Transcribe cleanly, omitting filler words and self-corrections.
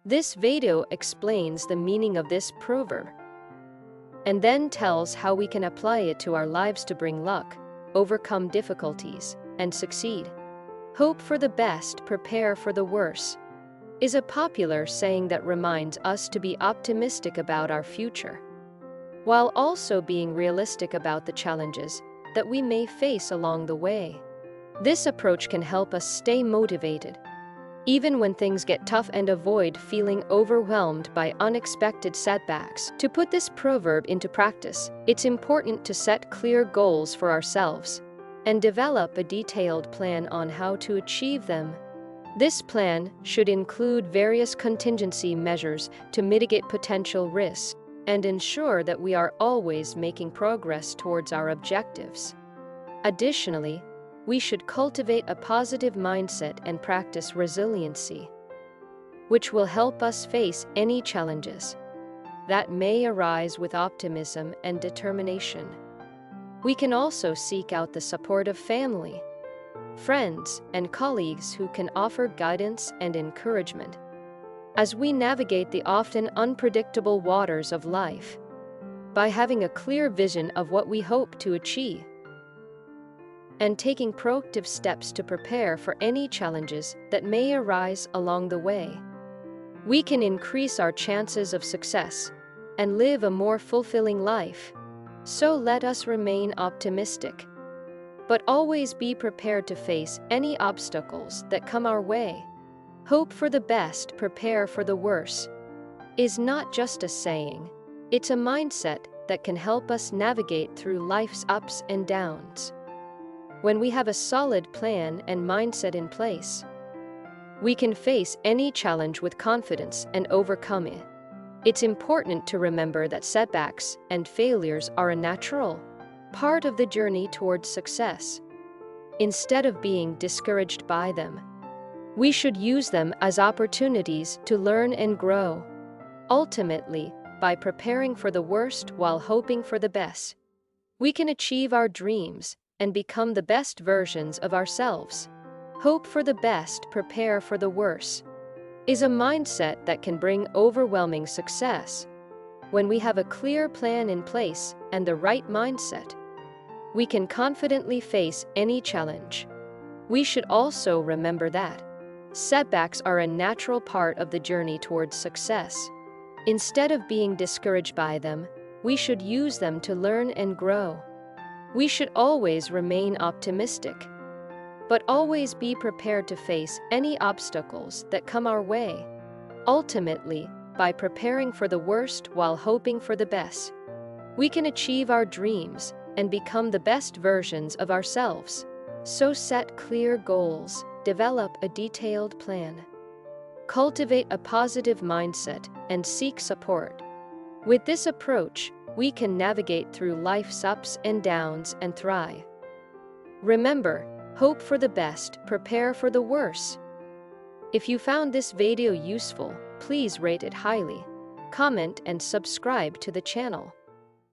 This video explains the meaning of this proverb and then tells how we can apply it to our lives to bring luck, overcome difficulties, and succeed. Hope for the best, prepare for the worst, is a popular saying that reminds us to be optimistic about our future, while also being realistic about the challenges that we may face along the way. This approach can help us stay motivated, even when things get tough, and avoid feeling overwhelmed by unexpected setbacks. To put this proverb into practice, it's important to set clear goals for ourselves and develop a detailed plan on how to achieve them. This plan should include various contingency measures to mitigate potential risks and ensure that we are always making progress towards our objectives. Additionally, we should cultivate a positive mindset and practice resiliency, which will help us face any challenges that may arise with optimism and determination. We can also seek out the support of family, friends, and colleagues who can offer guidance and encouragement as we navigate the often unpredictable waters of life. By having a clear vision of what we hope to achieve and taking proactive steps to prepare for any challenges that may arise along the way, we can increase our chances of success and live a more fulfilling life. So let us remain optimistic, but always be prepared to face any obstacles that come our way. Hope for the best, prepare for the worst, is not just a saying, it's a mindset that can help us navigate through life's ups and downs. When we have a solid plan and mindset in place, we can face any challenge with confidence and overcome it. It's important to remember that setbacks and failures are a natural part of the journey towards success. Instead of being discouraged by them, we should use them as opportunities to learn and grow. Ultimately, by preparing for the worst while hoping for the best, we can achieve our dreams and become the best versions of ourselves. Hope for the best, prepare for the worst, is a mindset that can bring overwhelming success. When we have a clear plan in place and the right mindset, we can confidently face any challenge. We should also remember that setbacks are a natural part of the journey towards success. Instead of being discouraged by them, we should use them to learn and grow. We should always remain optimistic, but always be prepared to face any obstacles that come our way. Ultimately, by preparing for the worst while hoping for the best, we can achieve our dreams and become the best versions of ourselves. So set clear goals, develop a detailed plan, cultivate a positive mindset, and seek support. With this approach, we can navigate through life's ups and downs and thrive. Remember, hope for the best, prepare for the worst. If you found this video useful, please rate it highly, comment, and subscribe to the channel.